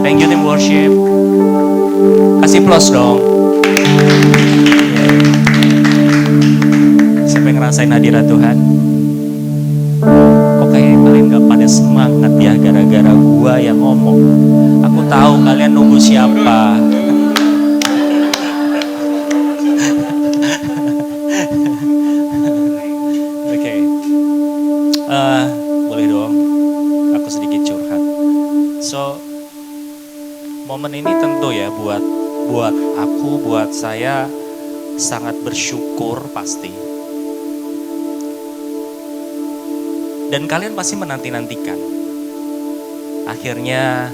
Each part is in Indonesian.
Thank you tim worship. Kasih plus dong. Siapa yang ngerasain hadirat Tuhan? Kok kayak kalian gak pada semangat ya gara-gara gua yang ngomong. Aku tahu kalian nunggu siapa. Oke. Boleh dong. Aku sedikit curhat. So, momen ini tentu ya buat aku, buat saya sangat bersyukur pasti. Dan kalian pasti menanti-nantikan. Akhirnya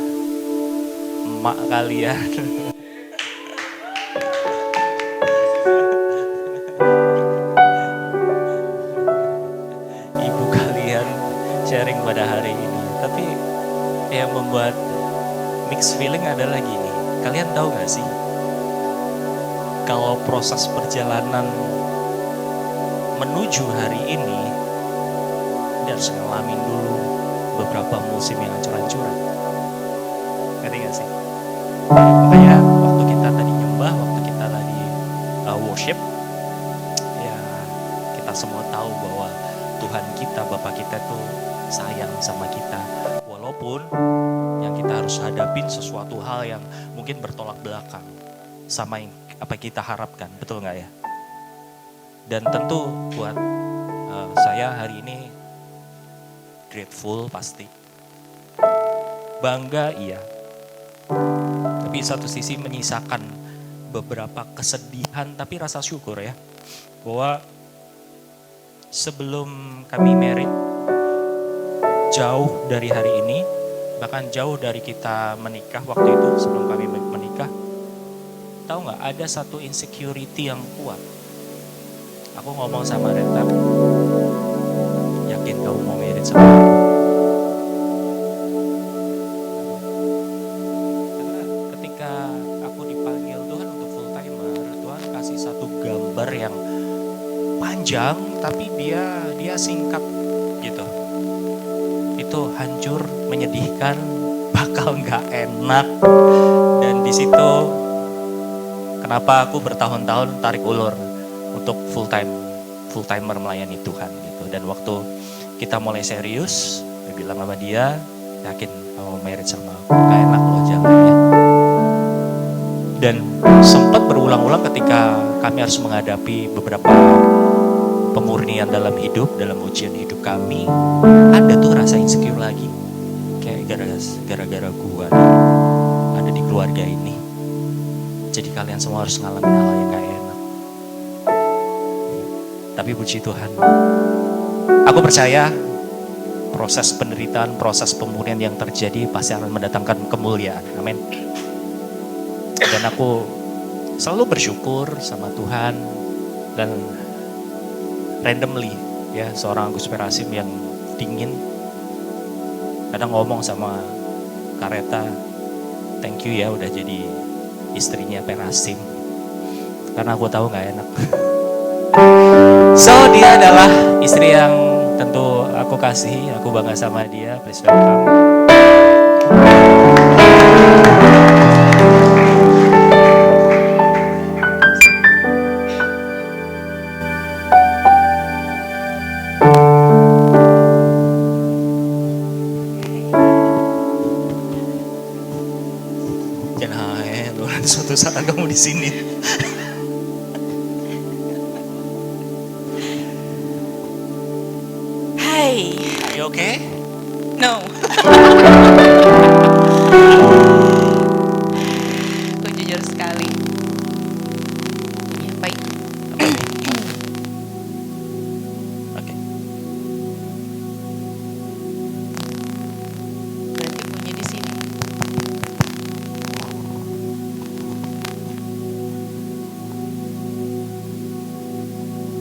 emak kalian ibu kalian sharing pada hari ini. Tapi yang membuat mixed feeling adalah gini. Kalian tahu gak sih? Kalau proses perjalanan menuju hari ini, dia harus ngalamin dulu beberapa musim yang hancur-hancuran. Ngerti gak sih? Makanya waktu kita tadi nyembah, waktu kita tadi worship, ya kita semua tahu bahwa Tuhan kita, Bapa kita tuh sayang sama kita. Walaupun yang kita harus hadapin sesuatu hal yang mungkin bertolak belakang sama yang apa kita harapkan, betul gak ya? Dan tentu buat saya hari ini grateful pasti. Bangga iya. Tapi satu sisi menyisakan beberapa kesedihan tapi rasa syukur ya. Bahwa sebelum kami married, jauh dari hari ini, bahkan jauh dari kita menikah waktu itu sebelum kami menikah, tahu nggak ada satu insecurity yang kuat. Aku ngomong sama Reta, yakin kamu mau married sama aku? Karena ketika aku dipanggil Tuhan untuk full timer, Tuhan kasih satu gambar yang panjang tapi dia singkat gitu. Itu hancur, menyedihkan, bakal nggak enak. Dan di situ kenapa aku bertahun-tahun tarik ulur untuk full timer melayani Tuhan gitu. Dan waktu kita mulai serius, dia bilang sama dia, yakin kamu married sama aku? Gak enak loh, jangan ya. Dan sempat berulang-ulang ketika kami harus menghadapi beberapa pemurnian dalam hidup, dalam ujian hidup kami, ada tuh rasa insecure lagi. Kayak gara-gara gua ada di keluarga ini. Jadi kalian semua harus ngalamin hal yang gak enak. Tapi puji Tuhan, aku percaya proses penderitaan, proses pemurnian yang terjadi pasti akan mendatangkan kemuliaan. Amin. Dan aku selalu bersyukur sama Tuhan. Dan randomly ya, seorang Agus Perasim yang dingin kadang ngomong sama Kareta, thank you ya udah jadi istrinya Perasim, karena aku tahu gak enak. So dia adalah istri yang tentu aku kasihi, aku bangga sama dia. Please welcome. Jangan suatu saat kamu di sini. Are you okay? No. Aku jujur sekali. Apa itu? Oke. Berarti punya di sini.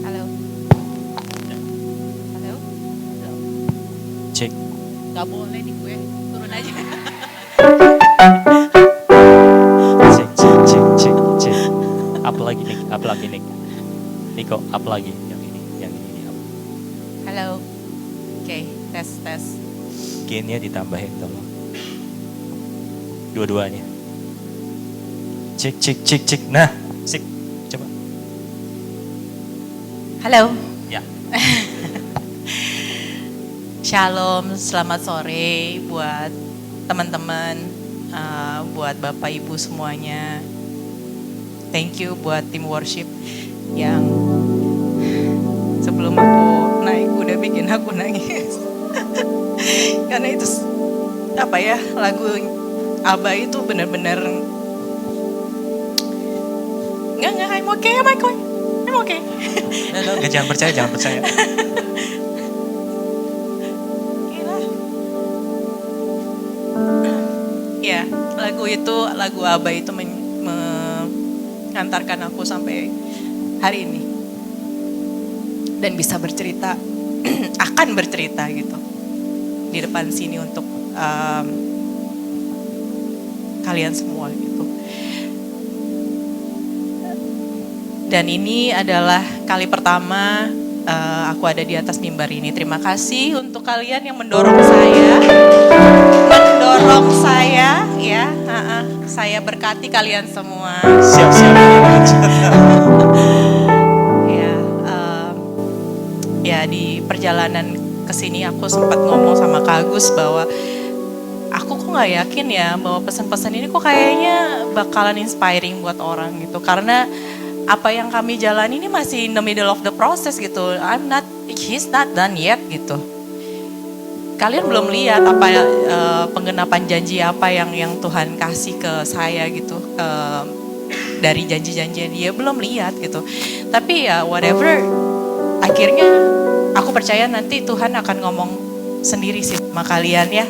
Halo. Halo. Halo. Cek. Gak boleh nih gue, turun aja. Cek. Up lagi Nik. Niko, up lagi. Yang ini up. Halo. Oke, tes. Gainnya ditambahin tolong. dua-duanya. Cek, cek, cek, cek. Nah, sip. Coba. Halo. Ya. Shalom, selamat sore buat teman-teman, buat Bapak Ibu semuanya. Thank you buat tim worship yang sebelum aku naik udah bikin aku nangis. Karena itu lagu Abah itu benar-benar enggak, I'm okay. Nah, jangan percaya. Ya, lagu Abah itu mengantarkan aku sampai hari ini. Dan bisa bercerita, akan bercerita gitu. Di depan sini untuk kalian semua gitu. Dan ini adalah kali pertama aku ada di atas mimbar ini. Terima kasih untuk kalian yang mendorong saya ya. Saya berkati kalian semua. Siap-siap. Ya di perjalanan kesini aku sempat ngomong sama Kak Agus bahwa aku kok nggak yakin ya bahwa pesan-pesan ini kok kayaknya bakalan inspiring buat orang gitu. Karena apa yang kami jalani ini masih in the middle of the process gitu. He's not done yet gitu. Kalian belum lihat apa penggenapan janji apa yang Tuhan kasih ke saya gitu. Dari janji-janji dia belum lihat gitu. Tapi ya whatever, akhirnya aku percaya nanti Tuhan akan ngomong sendiri sih sama kalian ya,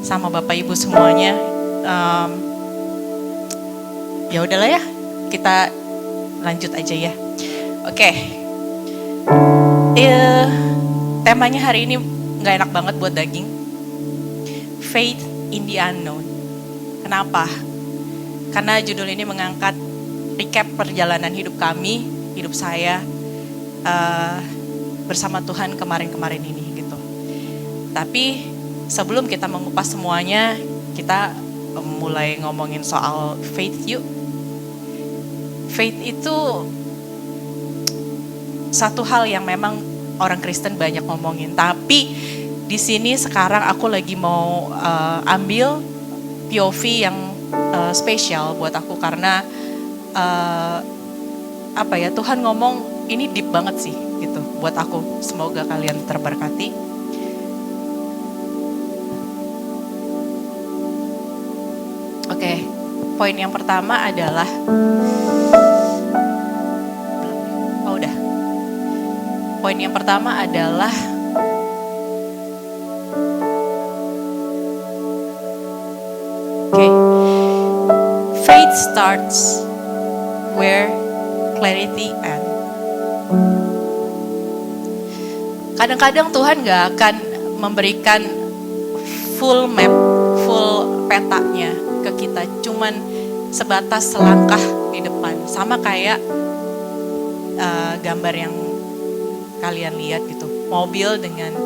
sama Bapak Ibu semuanya. Ya udahlah ya, kita lanjut aja ya. Oke. Temanya hari ini nggak enak banget buat daging. Faith in the unknown. Kenapa? Karena judul ini mengangkat recap perjalanan hidup kami, hidup saya bersama Tuhan kemarin-kemarin ini gitu. Tapi sebelum kita mengupas semuanya, kita mulai ngomongin soal faith yuk. Faith itu satu hal yang memang orang Kristen banyak ngomongin. Tapi di sini sekarang aku lagi mau ambil POV yang spesial buat aku karena Tuhan ngomong ini deep banget sih gitu buat aku. Semoga kalian terberkati. Oke, poin yang pertama adalah poin yang pertama adalah faith starts where clarity ends. Kadang-kadang Tuhan gak akan memberikan full map, full petanya ke kita, cuman sebatas selangkah di depan. Sama kayak gambar yang kalian lihat gitu, mobil dengan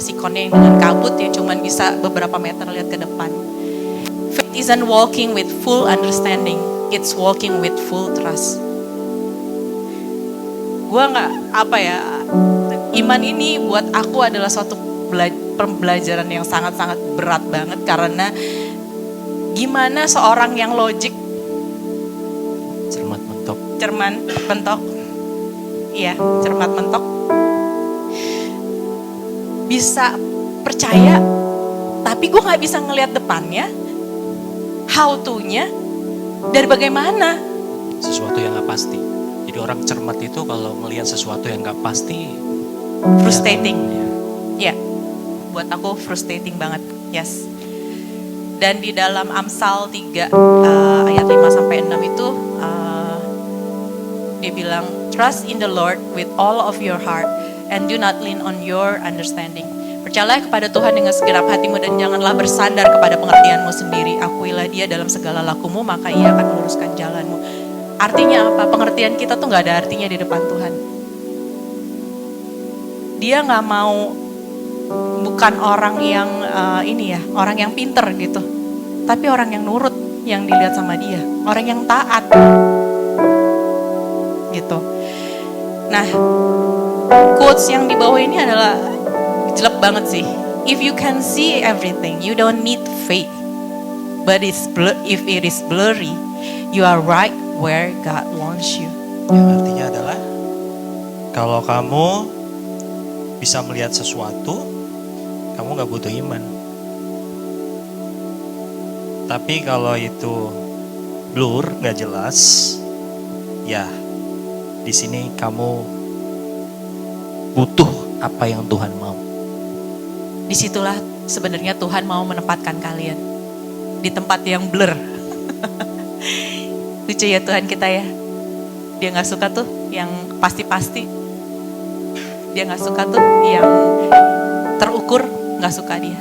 sikonnya yang dengan kabut ya cuman bisa beberapa meter lihat ke depan. Faith isn't walking with full understanding, it's walking with full trust. Iman ini buat aku adalah suatu pembelajaran yang sangat-sangat berat banget karena gimana seorang yang logik cermat mentok bisa percaya, tapi gue nggak bisa ngelihat depannya, how to-nya dari bagaimana. Sesuatu yang nggak pasti. Jadi orang cermat itu kalau melihat sesuatu yang nggak pasti, frustrating. Ya, buat aku frustrating banget. Yes. Dan di dalam Amsal 3 ayat 5-6 itu dia bilang, trust in the Lord with all of your heart and do not lean on your understanding. Percayalah kepada Tuhan dengan segenap hatimu dan janganlah bersandar kepada pengertianmu sendiri. Akuilah Dia dalam segala lakumu, maka Ia akan meluruskan jalanmu. Artinya apa? Pengertian kita tuh gak ada artinya di depan Tuhan. Dia gak mau bukan orang yang orang yang pinter gitu, tapi orang yang nurut yang dilihat sama dia, orang yang taat gitu. Nah, quotes yang di bawah ini adalah jelek banget sih. If you can see everything, you don't need faith. But if it is blurry, you are right where God wants you. Yang artinya adalah kalau kamu bisa melihat sesuatu, kamu gak butuh iman. Tapi kalau itu blur, gak jelas, ya di sini kamu butuh apa yang Tuhan mau. Disitulah sebenarnya Tuhan mau menempatkan kalian di tempat yang blur. Lucu ya Tuhan kita ya. Dia gak suka tuh yang pasti-pasti. Dia gak suka tuh yang terukur, gak suka dia.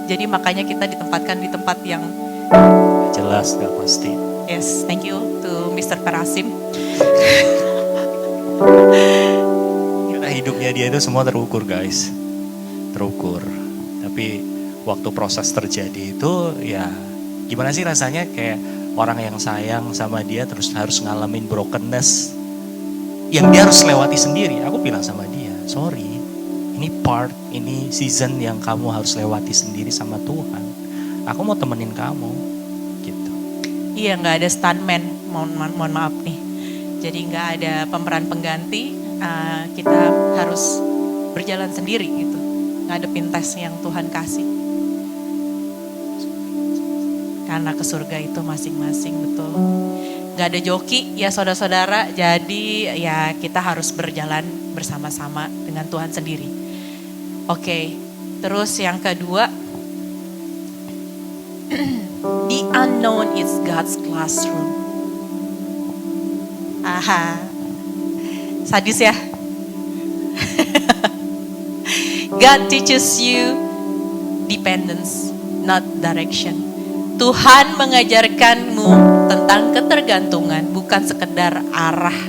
Jadi makanya kita ditempatkan di tempat yang jelas, gak pasti. Yes, thank you to Mr. Parasim. Karena hidupnya dia itu semua terukur guys. Terukur. Tapi waktu proses terjadi itu ya gimana sih rasanya kayak orang yang sayang sama dia terus harus ngalamin brokenness yang dia harus lewati sendiri. Aku bilang sama dia, sorry, ini ini season yang kamu harus lewati sendiri sama Tuhan. Aku mau temenin kamu gitu. Iya, gak ada stuntman, mohon maaf nih. Jadi gak ada pemeran pengganti, kita harus berjalan sendiri gitu. Ngadepin tes yang Tuhan kasih. Karena ke surga itu masing-masing, betul. Gak ada joki ya saudara-saudara, jadi ya kita harus berjalan bersama-sama dengan Tuhan sendiri. Oke, terus yang kedua, the unknown is God's classroom. Aha, sadis ya. God teaches you dependence, not direction. Tuhan mengajarkanmu tentang ketergantungan, bukan sekedar arah.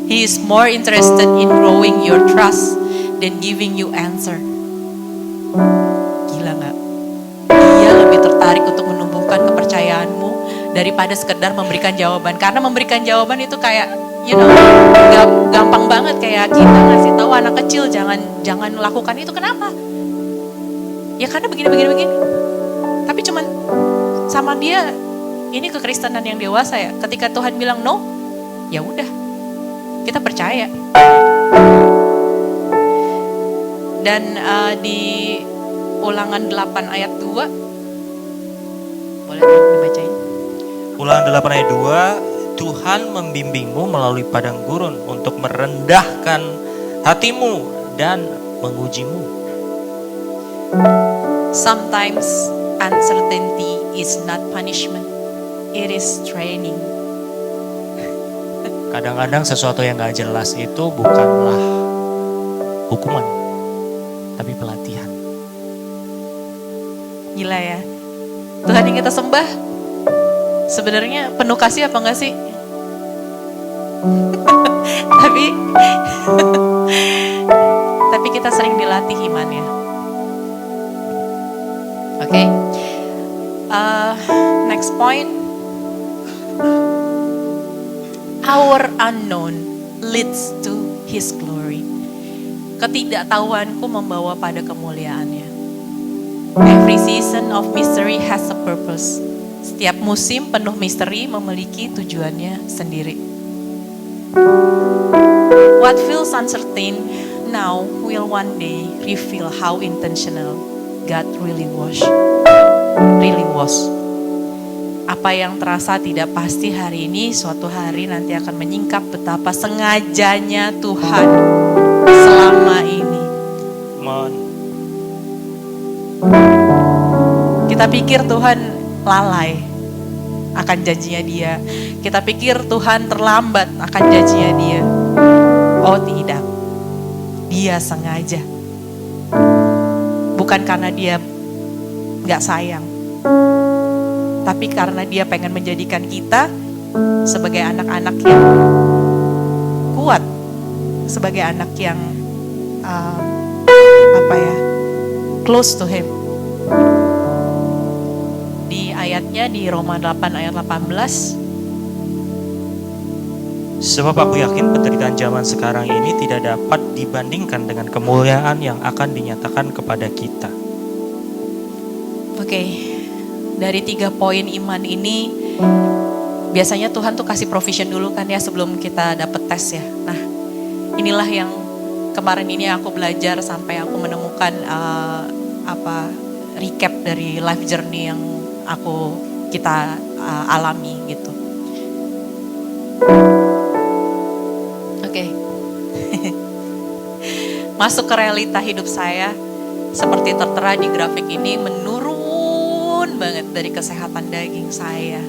He is more interested in growing your trust than giving you answer. Gila gak? Dia lebih tertarik untuk menumbuhkan kepercayaanmu daripada sekedar memberikan jawaban. Karena memberikan jawaban itu kayak, gampang banget, kayak kita ngasih tahu anak kecil jangan lakukan itu. Kenapa? Ya karena begini. Tapi cuman sama dia, ini kekristenan yang dewasa ya. Ketika Tuhan bilang no, ya udah, kita percaya. Dan di Ulangan 8 ayat 2, boleh dibacain? Ulangan 8 ayat 2, Tuhan membimbingmu melalui padang gurun untuk merendahkan hatimu dan mengujimu. Sometimes uncertainty is not punishment, it is training. Kadang-kadang sesuatu yang gak jelas itu bukanlah hukuman, tapi pelatihan. Gila ya, Tuhan yang kita sembah sebenarnya penuh kasih apa enggak sih? tapi kita sering dilatih imannya. Oke. Next point. Our unknown leads to His glory. Ketidaktahuanku membawa pada kemuliaannya. Every season of mystery has a purpose. Setiap musim penuh misteri memiliki tujuannya sendiri. What feels uncertain now will one day reveal how intentional God really was. Apa yang terasa tidak pasti hari ini, suatu hari nanti akan menyingkap betapa sengajanya Tuhan selama ini. Kita pikir Tuhan lalai akan janjinya Dia. Kita pikir Tuhan terlambat akan janjinya Dia. Oh tidak, Dia sengaja. Bukan karena Dia gak sayang, tapi karena Dia pengen menjadikan kita sebagai anak-anak yang kuat, sebagai anak yang close to him. Di ayatnya di Roma 8 ayat 18. Sebab aku yakin penderitaan zaman sekarang ini tidak dapat dibandingkan dengan kemuliaan yang akan dinyatakan kepada kita. Oke, dari 3 poin iman ini biasanya Tuhan tuh kasih provision dulu kan ya sebelum kita dapet tes ya. Nah, inilah yang kemarin ini aku belajar sampai aku menemukan recap dari life journey yang kita alami gitu. Oke. Masuk ke realita hidup saya seperti tertera di grafik ini, menurun banget dari kesehatan daging saya.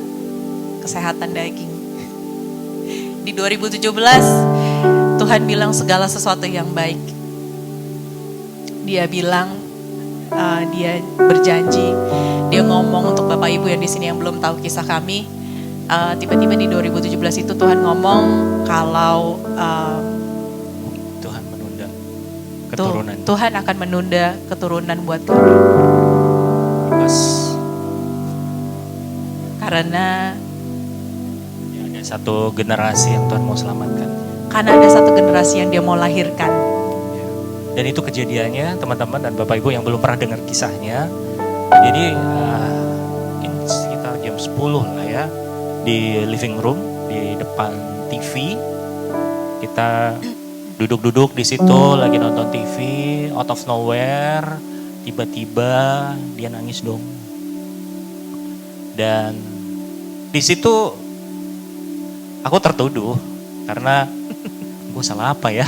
Kesehatan daging. Di 2017 Tuhan bilang segala sesuatu yang baik. Dia bilang, dia berjanji, dia ngomong untuk Bapak Ibu yang di sini yang belum tahu kisah kami. Tiba-tiba di 2017 itu Tuhan ngomong kalau Tuhan menunda keturunan. Tuhan akan menunda keturunan buat kami. Karena ada satu generasi yang Tuhan mau selamatkan. Karena ada satu generasi yang dia mau lahirkan. Dan itu kejadiannya teman-teman dan Bapak Ibu yang belum pernah dengar kisahnya. Jadi mungkin sekitar jam 10 lah ya, di living room di depan TV. Kita duduk-duduk di situ lagi nonton TV, out of nowhere tiba-tiba dia nangis dong. Dan di situ aku tertuduh karena gue salah apa ya?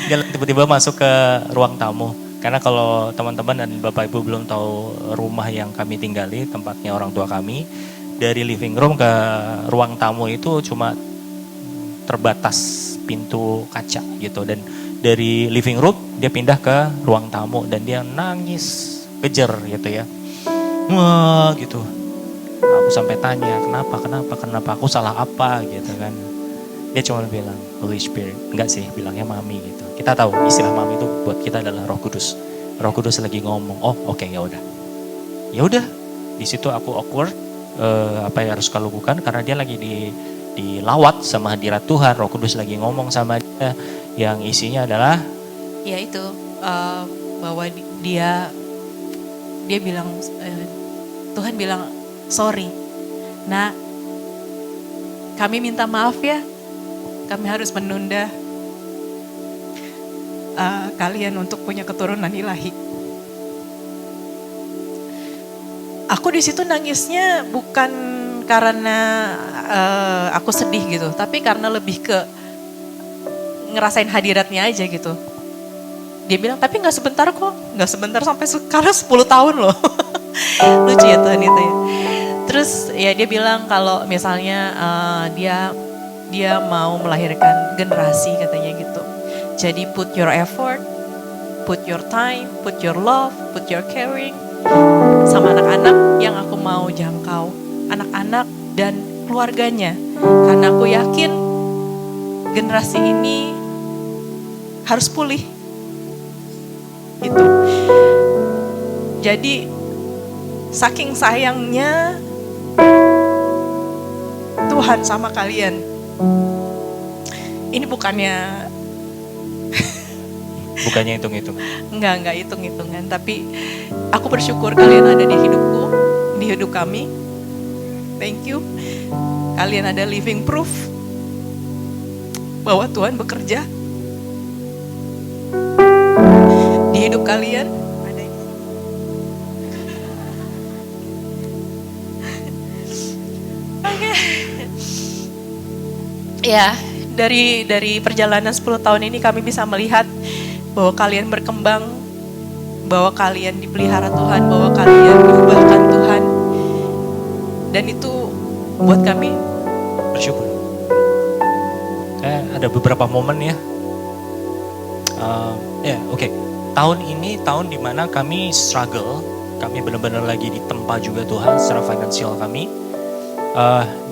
Dia tiba-tiba masuk ke ruang tamu. Karena kalau teman-teman dan Bapak Ibu belum tahu rumah yang kami tinggali, tempatnya orang tua kami, dari living room ke ruang tamu itu cuma terbatas pintu kaca gitu. Dan dari living room dia pindah ke ruang tamu dan dia nangis kejer gitu ya. Wah gitu. Aku sampai tanya kenapa aku salah apa gitu kan. Dia cuma bilang Holy Spirit, enggak sih bilangnya mami gitu. Kita tahu istilah mami itu buat kita adalah Roh Kudus. Roh Kudus lagi ngomong, oh oke, ya udah. Ya udah, di situ aku awkward, apa yang harus kau lakukan karena dia lagi dilawat sama hadirat Tuhan. Roh Kudus lagi ngomong sama dia yang isinya adalah ya itu bahwa dia bilang Tuhan bilang sorry. Nah, kami minta maaf ya. Kami harus menunda kalian untuk punya keturunan ilahi. Aku di situ nangisnya bukan karena aku sedih gitu, tapi karena lebih ke ngerasain hadiratnya aja gitu. Dia bilang, tapi nggak sebentar kok, nggak sebentar sampai sekarang 10 tahun loh. Lucu ya Tuhan itu ya. Terus ya dia bilang kalau misalnya dia mau melahirkan generasi katanya gitu. Jadi put your effort, put your time, put your love, put your caring sama anak-anak yang aku mau jangkau. Anak-anak dan keluarganya. Karena aku yakin generasi ini harus pulih. Gitu. Jadi saking sayangnya Tuhan sama kalian. Ini bukannya hitung-hitung. Enggak hitung-hitungan, tapi aku bersyukur kalian ada di hidupku, di hidup kami. Thank you. Kalian ada living proof bahwa Tuhan bekerja di hidup kalian. Ada ini. Oke. Ya, dari perjalanan 10 tahun ini kami bisa melihat bahwa kalian berkembang, bahwa kalian dipelihara Tuhan, bahwa kalian diubahkan Tuhan. Dan itu buat kami bersyukur. Ada beberapa momen ya. Oke. Tahun ini tahun dimana kami struggle, kami benar-benar lagi ditempa juga Tuhan secara finansial kami.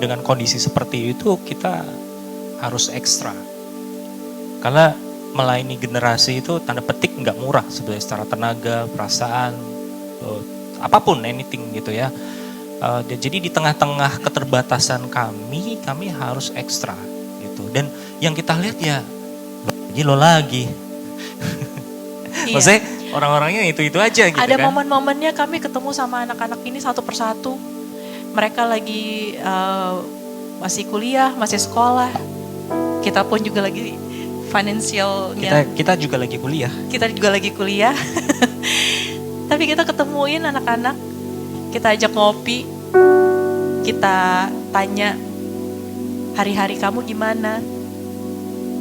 Dengan kondisi seperti itu kita harus ekstra. Karena melayani generasi itu tanda petik nggak murah sebenarnya, secara tenaga, perasaan, apapun, anything gitu ya. Jadi di tengah-tengah keterbatasan kami harus ekstra gitu. Dan yang kita lihat ya lo lagi. Iya. Maksudnya orang-orangnya itu aja gitu Ada kan. momen-momennya kami ketemu sama anak-anak ini satu persatu. Mereka lagi masih kuliah, masih sekolah. Kita pun juga lagi financialnya. Kita juga lagi kuliah. Kita juga lagi kuliah. Tapi kita ketemuin anak-anak, kita ajak ngopi, kita tanya hari-hari kamu gimana.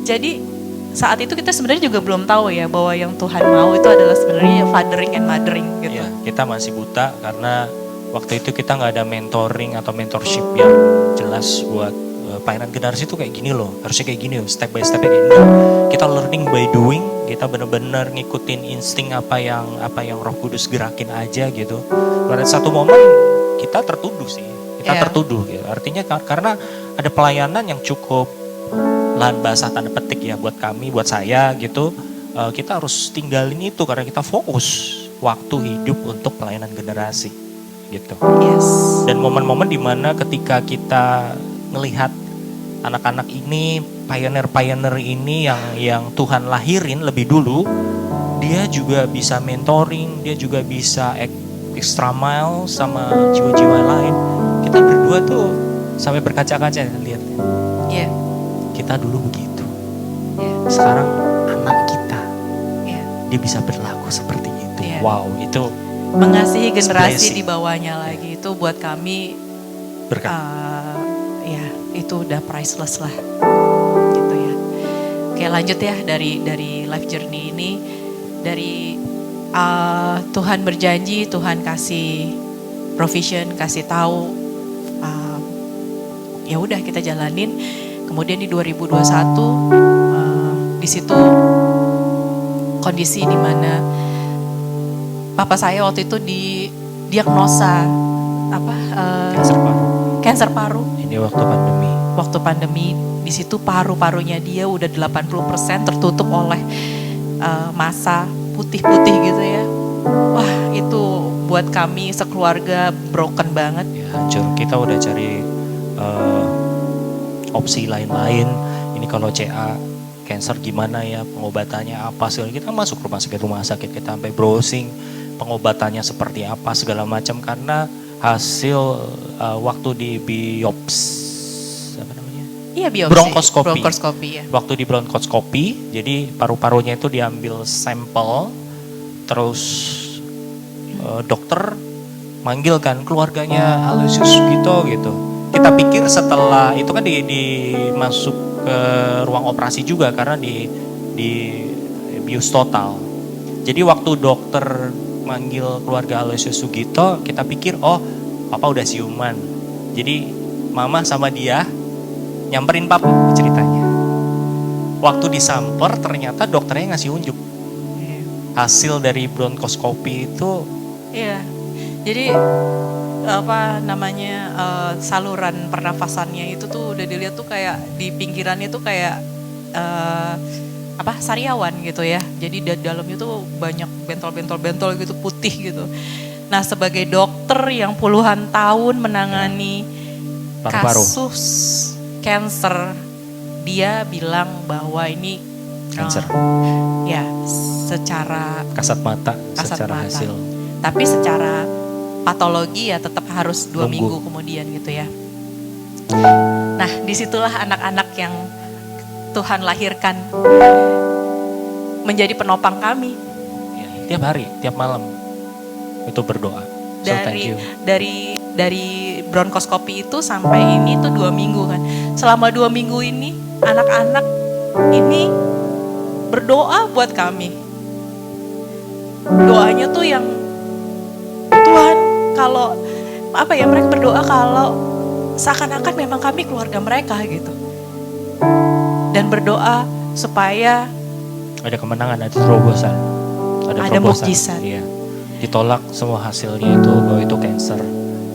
Jadi saat itu kita sebenarnya juga belum tahu ya bahwa yang Tuhan mau itu adalah sebenarnya fathering and mothering gitu. Ya, kita masih buta karena waktu itu kita nggak ada mentoring atau mentorship yang jelas buat pelayanan generasi itu kayak gini loh, harusnya kayak gini loh, step by step kayak gini. Kita learning by doing, kita benar-benar ngikutin insting apa yang Roh Kudus gerakin aja gitu. Pada satu momen kita tertuduh sih, tertuduh gitu. Artinya karena ada pelayanan yang cukup lahan basah tanda petik ya buat kami, buat saya gitu. Kita harus tinggalin itu karena kita fokus waktu hidup untuk pelayanan generasi gitu. Yes. Dan momen-momen dimana ketika kita melihat anak-anak ini, pioneer ini yang Tuhan lahirin lebih dulu, dia juga bisa mentoring, dia juga bisa extra mile sama jiwa-jiwa lain. Kita berdua tuh sampai berkaca-kaca lihat. Yeah. Kita dulu begitu. Yeah. Sekarang anak kita, dia bisa berlaku seperti itu. Yeah. Wow, itu mengasihi generasi di bawahnya lagi itu buat kami berkat. Ya itu udah priceless lah, gitu ya. Oke lanjut ya dari life journey ini, dari Tuhan berjanji, Tuhan kasih provision, kasih tahu, ya udah kita jalanin. Kemudian di 2021 di situ kondisi di mana papa saya waktu itu didiagnosa kanker paru. Ini waktu pandemi. Waktu pandemi di situ paru-parunya dia udah 80% tertutup oleh massa putih-putih gitu ya. Wah, itu buat kami sekeluarga broken banget. Ya, hancur. Kita udah cari opsi lain-lain. Ini kalau CA cancer gimana ya, pengobatannya apa segala. Kita masuk rumah sakit kita sampai browsing pengobatannya seperti apa segala macam karena hasil waktu di Iya biopsi. Bronkoskopi ya. Waktu di bronkoskopi, jadi paru-parunya itu diambil sampel, terus dokter manggil kan keluarganya Aloysius gitu. Kita pikir setelah itu kan masuk ke ruang operasi juga karena di bius total. Jadi waktu dokter manggil keluarga Aloysius Sugito, kita pikir oh papa udah siuman. Jadi mama sama dia nyamperin papa ceritanya. Waktu disamper ternyata dokternya ngasih unjuk. Hasil dari bronkoskopi itu. Iya. Jadi saluran pernafasannya itu tuh udah dilihat tuh kayak di pinggirannya tuh kayak sariawan gitu ya. Jadi di dalamnya tuh banyak bentol gitu putih gitu. Nah sebagai dokter yang puluhan tahun menangani kasus cancer, dia bilang bahwa ini cancer. Ya secara kasat mata. Hasil. Tapi secara patologi ya tetap harus 2 minggu kemudian gitu ya. Nah disitulah anak-anak yang Tuhan lahirkan menjadi penopang kami. Ya, tiap hari, tiap malam itu berdoa. Dari bronkoskopi itu sampai ini tuh 2 minggu kan. Selama 2 minggu ini anak-anak ini berdoa buat kami. Doanya tuh yang Tuhan kalau mereka berdoa kalau seakan-akan memang kami keluarga mereka gitu. Dan berdoa supaya ada kemenangan, ada terobosan, ada mukjizat. Iya. Ditolak semua hasilnya itu bahwa itu cancer.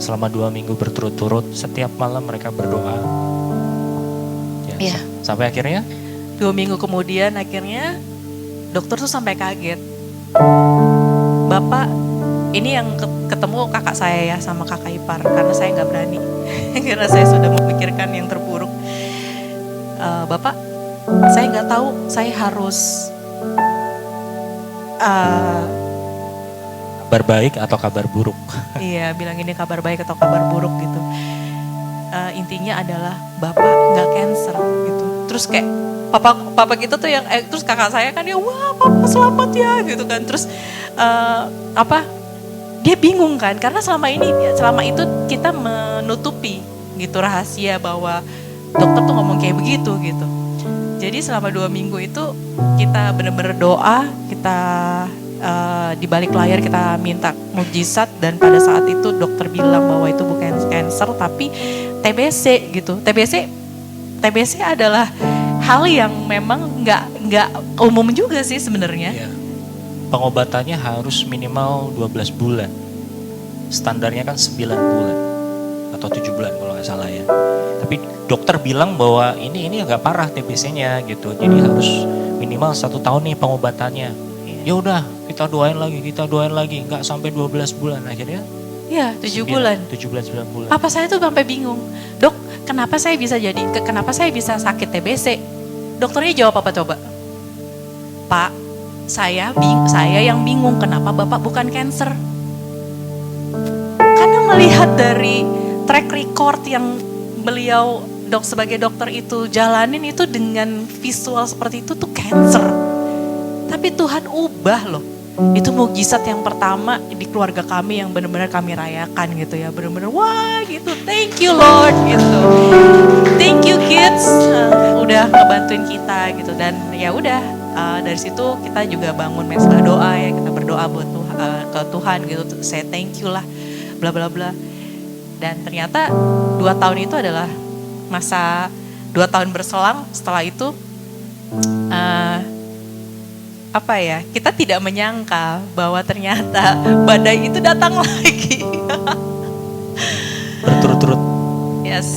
Selama 2 minggu berturut-turut setiap malam mereka berdoa. Ya. Sampai akhirnya 2 minggu kemudian akhirnya dokter tuh sampai kaget. Bapak, ini yang ketemu kakak saya ya sama kakak ipar, karena saya nggak berani, karena saya sudah memikirkan yang terburuk. Bapak, saya nggak tahu, saya harus Kabar baik atau kabar buruk? iya bilang ini kabar baik atau kabar buruk gitu. Intinya adalah bapak nggak cancer gitu. Terus kayak papa kita tuh yang terus kakak saya kan dia wah papa selamat ya gitu kan. Terus dia bingung kan karena selama itu kita menutupi gitu rahasia bahwa dokter tuh ngomong kayak begitu gitu. Jadi selama 2 minggu itu kita benar-benar doa, kita di balik layar kita minta mukjizat, dan pada saat itu dokter bilang bahwa itu bukan cancer tapi TBC gitu. TBC adalah hal yang memang nggak umum juga sih sebenarnya. Ya. Pengobatannya harus minimal 12 bulan. Standarnya kan 9 bulan atau 7 bulan kalau nggak salah ya. Tapi dokter bilang bahwa ini agak parah TBC-nya gitu. Jadi harus minimal 1 tahun nih pengobatannya. Ya udah, kita doain lagi, nggak sampai 12 bulan akhirnya. Ya, 7 bulan. 9 bulan. Papa saya tuh sampai bingung. Dok, kenapa saya bisa sakit TBC? Dokternya jawab apa coba? Pak, saya yang bingung kenapa Bapak bukan cancer. Karena melihat dari track record yang beliau sebagai dokter itu jalanin itu dengan visual seperti itu tuh cancer. Tapi Tuhan ubah loh. Itu mukjizat yang pertama di keluarga kami yang benar-benar kami rayakan gitu ya. Benar-benar wah gitu. Thank you Lord gitu. Thank you kids udah ngebantuin kita gitu. Dan ya udah dari situ kita juga bangun mesbah doa ya. Kita berdoa buat ke Tuhan gitu. Saya thank you lah bla bla bla. Dan ternyata 2 tahun itu adalah masa 2 tahun berselang. Setelah itu kita tidak menyangka bahwa ternyata badai itu datang lagi. Berturut-turut. Yes.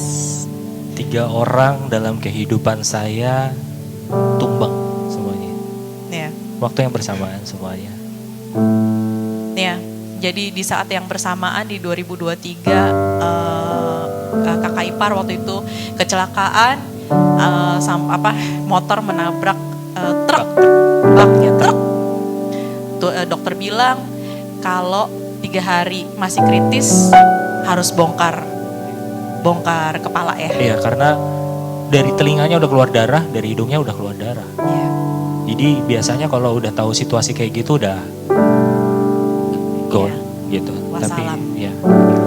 3 orang dalam kehidupan saya tumbang semuanya. Ya. Waktu yang bersamaan semuanya. Ya. Jadi di saat yang bersamaan di 2023 kakak ipar waktu itu kecelakaan motor menabrak truk. Dokter bilang kalau 3 hari masih kritis harus bongkar kepala ya. Iya, karena dari telinganya udah keluar darah, dari hidungnya udah keluar darah. Iya. Jadi biasanya kalau udah tahu situasi kayak gitu udah gone gitu. Wassalam. Tapi ya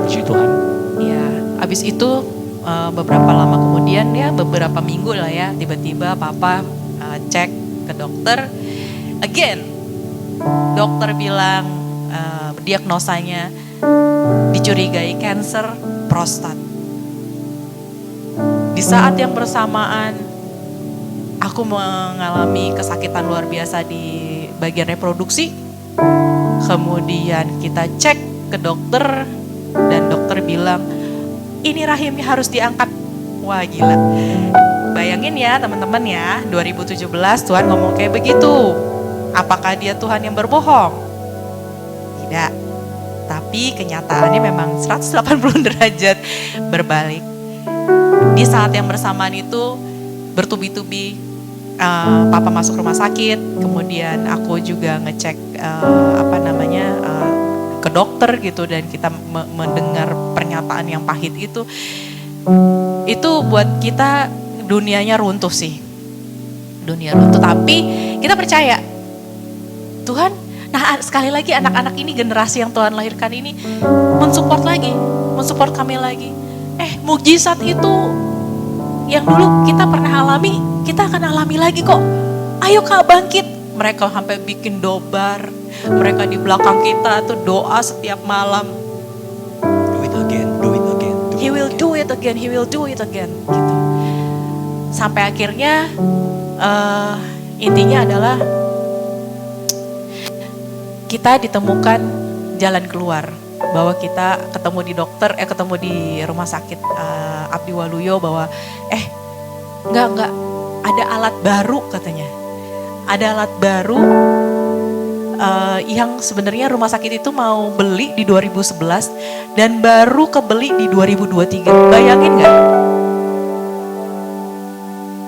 puji Tuhan. Iya, abis itu beberapa lama kemudian ya beberapa minggu lah ya tiba-tiba papa cek ke dokter. Again, dokter bilang diagnosanya dicurigai kanker prostat. Di saat yang bersamaan aku mengalami kesakitan luar biasa di bagian reproduksi. Kemudian kita cek ke dokter dan dokter bilang ini rahimnya harus diangkat. Wah gila. Bayangin ya teman-teman ya, 2017 Tuhan ngomong kayak begitu. Apakah dia Tuhan yang berbohong? Tidak. Tapi kenyataannya memang 180 derajat berbalik. Di saat yang bersamaan itu bertubi-tubi papa masuk rumah sakit, kemudian aku juga ngecek ke dokter gitu, dan kita mendengar pernyataan yang pahit itu buat kita dunianya runtuh sih. Dunia runtuh, tapi kita percaya Tuhan. Nah sekali lagi anak-anak ini, generasi yang Tuhan lahirkan ini mensupport kami lagi. Mukjizat itu yang dulu kita pernah alami, kita akan alami lagi kok. Ayo Kak bangkit. Mereka sampai bikin dobar. Mereka di belakang kita tuh doa setiap malam. Do it again. He will do it again. Gitu. Sampai akhirnya intinya adalah kita ditemukan jalan keluar, bahwa kita ketemu di rumah sakit Abdi Waluyo bahwa enggak ada alat baru katanya. ada alat baru yang sebenarnya rumah sakit itu mau beli di 2011 dan baru kebeli di 2023. Bayangin nggak?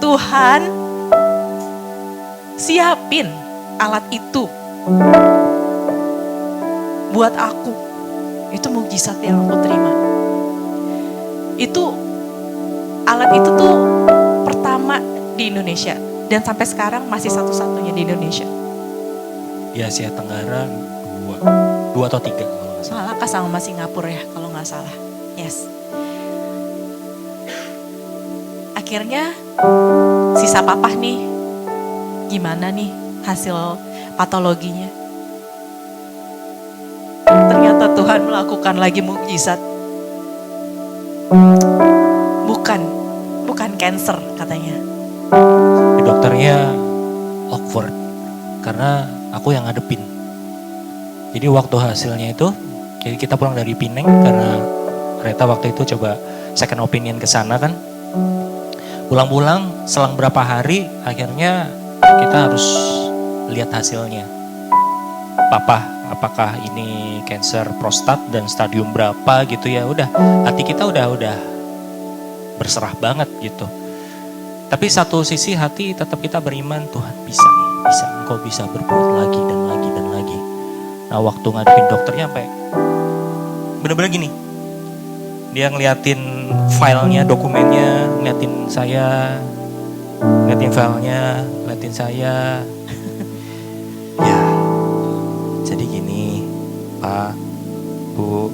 Tuhan siapin alat itu buat aku. Itu mukjizat yang aku terima. Itu alat itu tuh pertama di Indonesia dan sampai sekarang masih satu-satunya di Indonesia. Di Asia Tenggara dua atau tiga kalau nggak salah. Malah sama Singapura ya kalau nggak salah. Yes. Akhirnya sisa papa nih, gimana nih hasil patologinya? Ternyata Tuhan melakukan lagi mukjizat. Bukan cancer katanya. Dokternya awkward karena aku yang ngadepin. Jadi waktu hasilnya itu, jadi kita pulang dari Pineng karena Reta waktu itu coba second opinion ke sana kan. Pulang-pulang selang berapa hari akhirnya kita harus lihat hasilnya. Papa, apakah ini cancer prostat dan stadium berapa gitu ya. Udah, hati kita udah berserah banget gitu. Tapi satu sisi hati tetap kita beriman, Tuhan bisa nih, bisa, Engkau bisa berbuat lagi dan lagi dan lagi. Nah waktu ngadepin dokternya sampai bener-bener gini, dia ngeliatin filenya, dokumennya, ngeliatin saya, ngeliatin filenya, ngeliatin saya. Ya, jadi gini, Pak, Bu,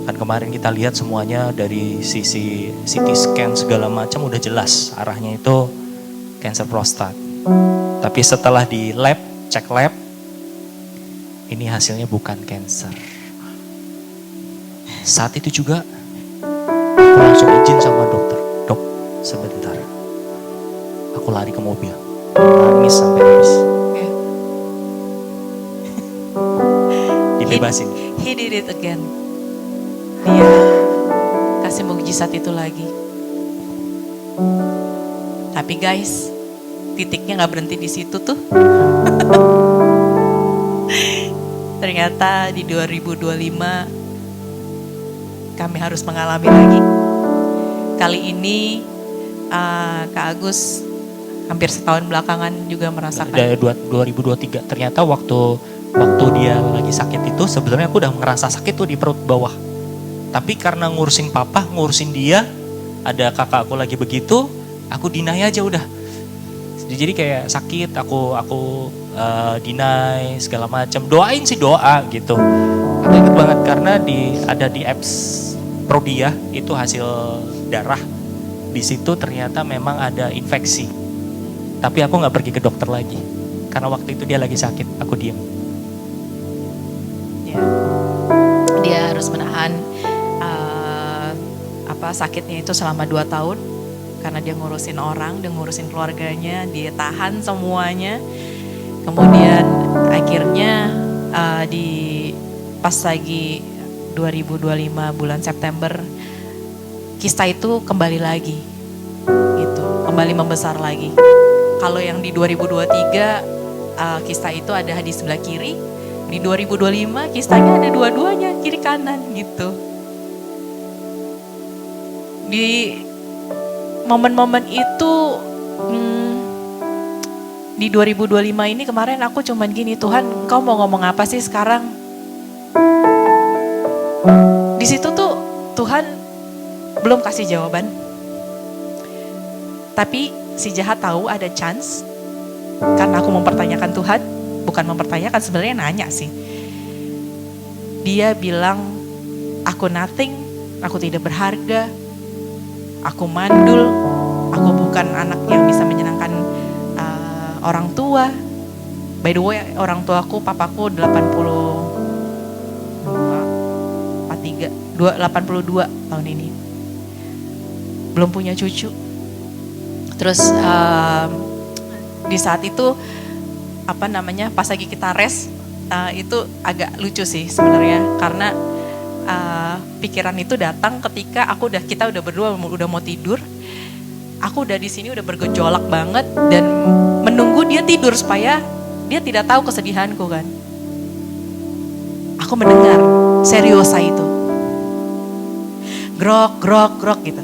kan kemarin kita lihat semuanya dari sisi CT scan segala macam udah jelas arahnya itu kanker prostat. Tapi setelah di lab, cek lab, ini hasilnya bukan kanker. Saat itu juga aku langsung izin sama dokter, dok sebentar, aku lari ke mobil, nangis sampai habis, dibebasin. He did it again. Dia kasih mukjizat itu lagi. Tapi guys, titiknya nggak berhenti di situ tuh. Ternyata di 2025 kami harus mengalami lagi. Kali ini Kak Agus hampir setahun belakangan juga merasakan. Dari 2023 ternyata waktu dia lagi sakit itu sebenarnya aku udah ngerasa sakit tuh di perut bawah. Tapi karena ngurusin papa, ngurusin dia, ada kakak aku lagi begitu, aku deny aja udah. Jadi kayak sakit, aku deny segala macam. Doain sih doa gitu. Aku ingat banget karena ada di apps Prodia itu hasil darah. Di situ ternyata memang ada infeksi. Tapi aku nggak pergi ke dokter lagi karena waktu itu dia lagi sakit, aku diem. Ya. Dia harus menahan sakitnya itu selama 2 tahun karena dia ngurusin orang, dia ngurusin keluarganya, dia tahan semuanya. Kemudian akhirnya pas lagi 2025 bulan September kista itu kembali lagi gitu, kembali membesar lagi. Kalau yang di 2023 kista itu ada di sebelah kiri, di 2025 kistanya ada dua-duanya, kiri kanan gitu. Di momen-momen itu di 2025 ini kemarin aku cuman gini, Tuhan Engkau mau ngomong apa sih sekarang? Di situ tuh Tuhan belum kasih jawaban. Tapi si jahat tahu ada chance karena aku mempertanyakan Tuhan, bukan mempertanyakan, sebenarnya nanya sih. Dia bilang aku nothing, aku tidak berharga. Aku mandul, aku bukan anak yang bisa menyenangkan orang tua. By the way, orang tuaku, papaku 82 tahun ini. Belum punya cucu. Terus di saat itu pas lagi kita rest, itu agak lucu sih sebenarnya karena pikiran itu datang ketika kita udah berdua udah mau tidur. aku udah di sini udah bergejolak banget dan menunggu dia tidur supaya dia tidak tahu kesedihanku kan. Aku mendengar seriosa itu. Grok, grok, grok gitu.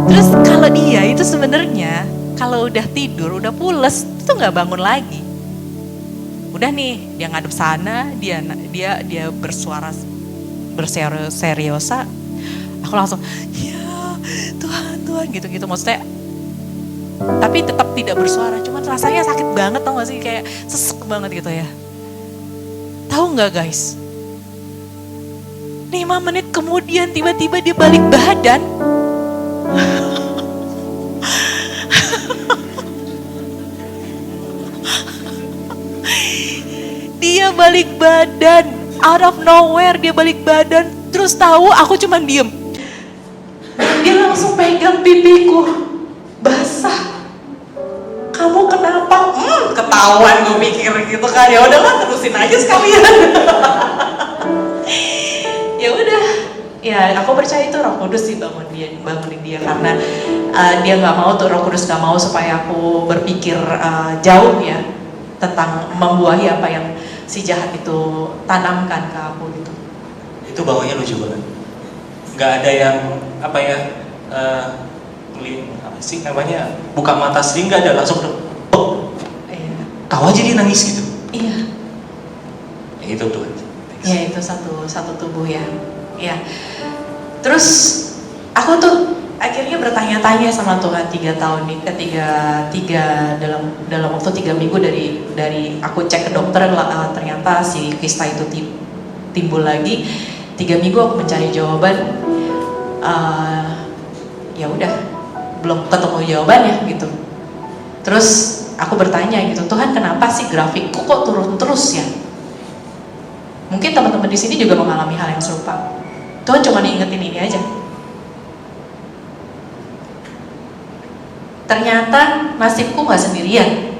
Terus kalau dia itu sebenarnya kalau udah tidur, udah pules, itu nggak bangun lagi. Udah nih, dia ngadep sana, dia bersuara berseriosa. Aku langsung, ya Tuhan gitu-gitu. Maksudnya, tapi tetap tidak bersuara. Cuman rasanya sakit banget, tau gak sih? Kayak sesek banget gitu ya. Tahu nggak guys? 5 menit kemudian tiba-tiba dia balik badan. Dia balik badan, out of nowhere dia balik badan. Terus tahu aku cuman diem. Dia langsung pegang pipiku, basah. Kamu kenapa? Ketahuan gue mikir gitu kan. Ya udahlah terusin aja sekalian. Ya udah, ya aku percaya itu Roh Kudus sih bangunin dia karena dia nggak mau tuh, Roh Kudus nggak mau supaya aku berpikir jauh ya tentang membuahi apa yang si jahat itu tanamkan ke aku gitu. Itu bawahnya lucu banget. Nggak ada yang apa ya, apa sih namanya, buka mata sendiri, nggak ada, langsung Iya. tahu aja dia nangis gitu. Iya. Ya, itu tuh. Ya itu satu tubuh ya. Ya. Terus aku tuh akhirnya bertanya-tanya sama Tuhan 3 tahun nih, dalam waktu 3 minggu dari aku cek ke dokter, ternyata si kista itu timbul lagi. 3 minggu aku mencari jawaban, ya udah belum ketemu jawabannya gitu. Terus aku bertanya gitu, Tuhan kenapa sih grafikku kok turun terus ya? Mungkin teman-teman di sini juga mengalami hal yang serupa. Tuhan cuma diingetin ini aja. Ternyata nasibku gak sendirian.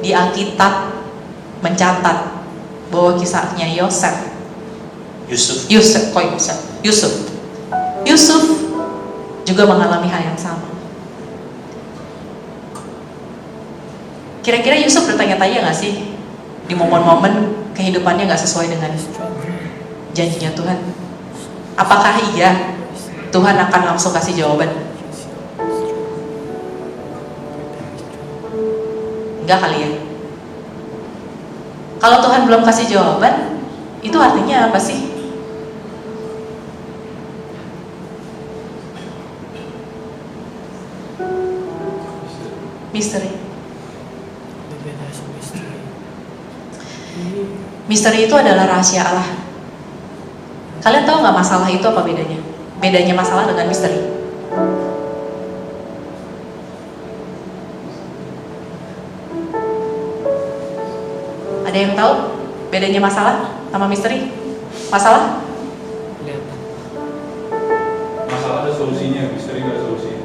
Di Alkitab mencatat bahwa kisahnya Yusuf juga mengalami hal yang sama. Kira-kira Yusuf bertanya-tanya gak sih di momen-momen kehidupannya gak sesuai dengan janjinya Tuhan? Apakah iya Tuhan akan langsung kasih jawaban? Enggak kali ya. Kalau Tuhan belum kasih jawaban, itu artinya apa sih? Misteri. Misteri itu adalah rahasia Allah. Kalian tahu nggak masalah itu apa bedanya? Bedanya masalah dengan misteri. Ada yang tahu bedanya masalah sama misteri? Masalah? Masalah ada solusinya, misteri nggak ada solusinya.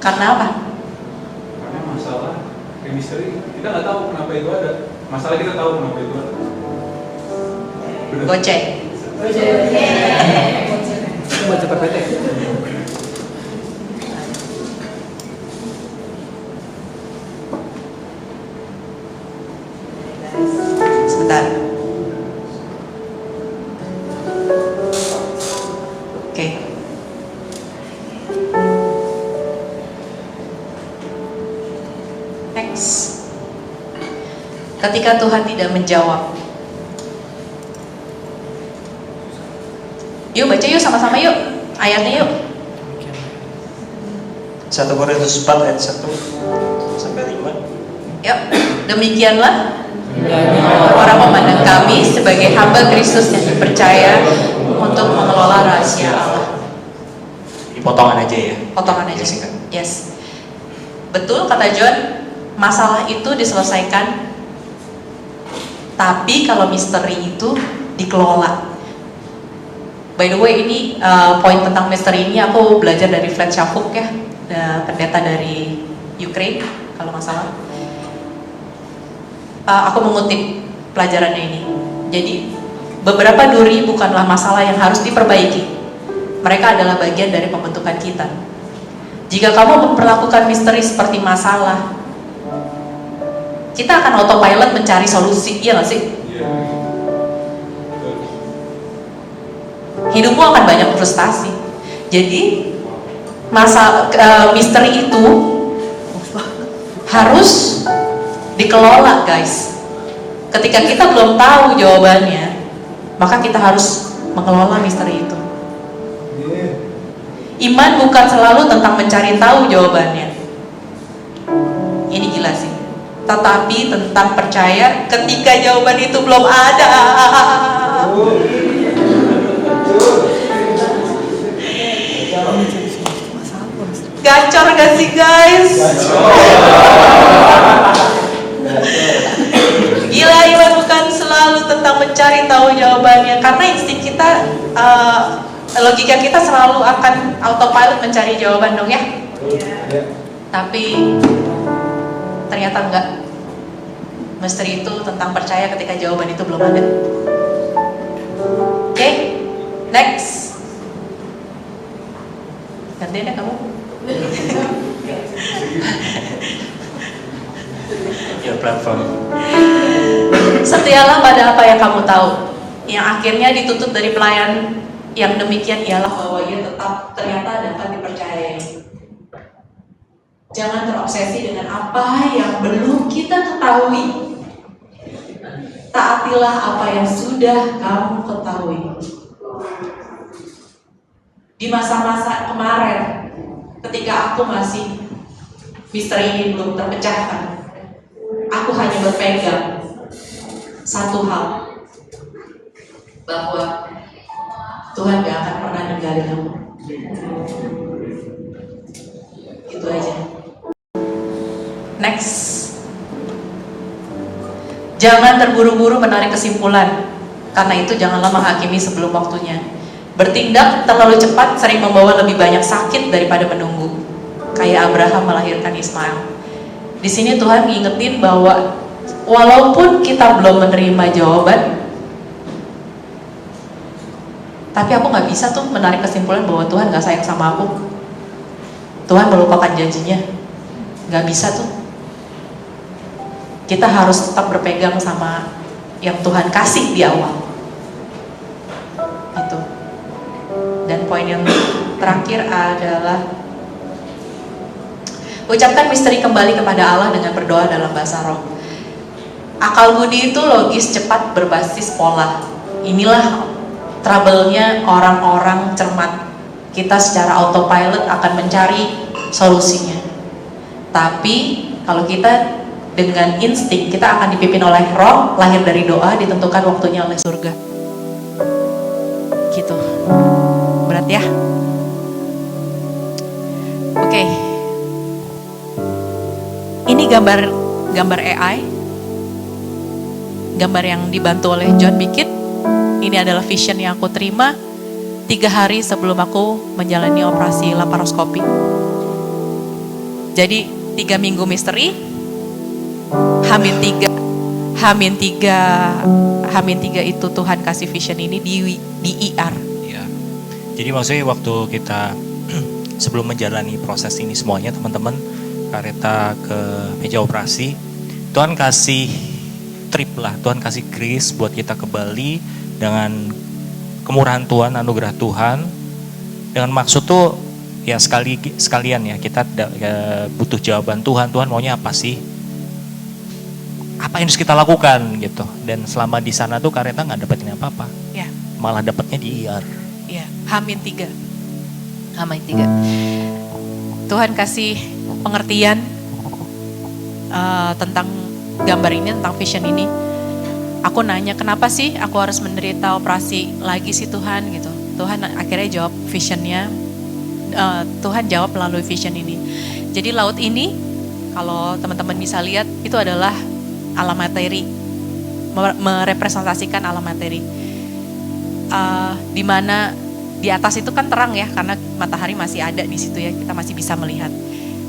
Karena apa? Karena masalah kayak misteri kita nggak tahu kenapa itu ada. Masalah kita tahu kenapa itu ada. Bener. Goceng. Baca PPT. Sebentar. Oke. Next. Ketika Tuhan tidak menjawab, yuk baca yuk sama-sama yuk ayatnya yuk. 1 Korintus 4 ayat 1 sampai 5. Yuk, demikianlah orang memandang kami sebagai hamba Kristus yang dipercaya untuk mengelola rahasia Allah. Di potongan aja ya. Potongan aja. Jessica. Yes. Betul kata John, masalah itu diselesaikan. Tapi kalau misteri itu dikelola. By the way, ini poin tentang misteri ini aku belajar dari Vlad Shafuk ya, pendeta dari Ukraine kalau nggak salah. Aku mengutip pelajarannya ini. Jadi beberapa duri bukanlah masalah yang harus diperbaiki, Mereka adalah bagian dari pembentukan kita. Jika kamu memperlakukan misteri seperti masalah, kita akan autopilot mencari solusi, iya gak sih? Iya. Hidupmu akan banyak frustasi. Jadi misteri itu harus dikelola, guys. Ketika kita belum tahu jawabannya, maka kita harus mengelola misteri itu. Iman bukan selalu tentang mencari tahu jawabannya. Ini gila sih. Tetapi tentang percaya ketika jawaban itu belum ada. Gacor gak sih, guys? Gila, iman bukan selalu tentang mencari tahu jawabannya. Karena insting kita, logika kita selalu akan autopilot mencari jawaban dong ya. Tapi ternyata enggak. Misteri itu tentang percaya ketika jawaban itu belum ada. Oke, next. Gantian ya kamu. Your platform. Setialah pada apa yang kamu tahu. Yang akhirnya dituntut dari pelayan yang demikian ialah bahwa ia tetap ternyata dapat dipercayai. Jangan terobsesi dengan apa yang belum kita ketahui. Taatilah apa yang sudah kamu ketahui. Di masa-masa kemarin, ketika aku masih misteri ini belum terpecahkan, aku hanya berpegang satu hal, bahwa Tuhan gak akan pernah ninggalin kamu. Gitu aja. Next. Jangan terburu-buru menarik kesimpulan. Karena itu janganlah menghakimi sebelum waktunya. Bertindak terlalu cepat sering membawa lebih banyak sakit daripada menunggu. Kayak Abraham melahirkan Ismail. Di sini Tuhan ngingetin bahwa walaupun kita belum menerima jawaban, tapi aku gak bisa tuh menarik kesimpulan bahwa Tuhan gak sayang sama aku. Tuhan melupakan janjinya. Gak bisa tuh. Kita harus tetap berpegang sama yang Tuhan kasih di awal. Itu. Dan poin yang terakhir adalah ucapkan misteri kembali kepada Allah dengan berdoa dalam bahasa roh. Akal budi itu logis, cepat, berbasis pola. Inilah trouble-nya orang-orang cermat. Kita secara autopilot akan mencari solusinya. Tapi kalau kita dengan insting, kita akan dipimpin oleh roh, lahir dari doa, ditentukan waktunya oleh surga. Gitu. Berat ya? Oke. Ini gambar AI. Gambar yang dibantu oleh John Bickett. Ini adalah vision yang aku terima 3 hari sebelum aku menjalani operasi laparoskopi. Jadi 3 minggu misteri, Hamin 3 itu Tuhan kasih vision ini di IR. Ya. Jadi maksudnya waktu kita sebelum menjalani proses ini semuanya teman-teman, Kareta ke meja operasi, Tuhan kasih trip lah, Tuhan kasih grace buat kita ke Bali dengan kemurahan Tuhan, anugerah Tuhan. Dengan maksud tuh ya sekalian ya kita butuh jawaban Tuhan maunya apa sih? Apa yang harus kita lakukan gitu. Dan selama di sana tuh Kareta nggak dapetin apa-apa. Ya. Malah dapatnya di IR. Ya, Hamin 3. Tuhan kasih pengertian tentang gambar ini, tentang vision ini. Aku nanya, kenapa sih aku harus menderita operasi lagi sih Tuhan gitu. Tuhan akhirnya jawab visionnya. Tuhan jawab melalui vision ini. Jadi laut ini, kalau teman-teman bisa lihat, itu adalah alam materi, merepresentasikan alam materi. Di mana di atas itu kan terang ya, karena matahari masih ada di situ ya, kita masih bisa melihat.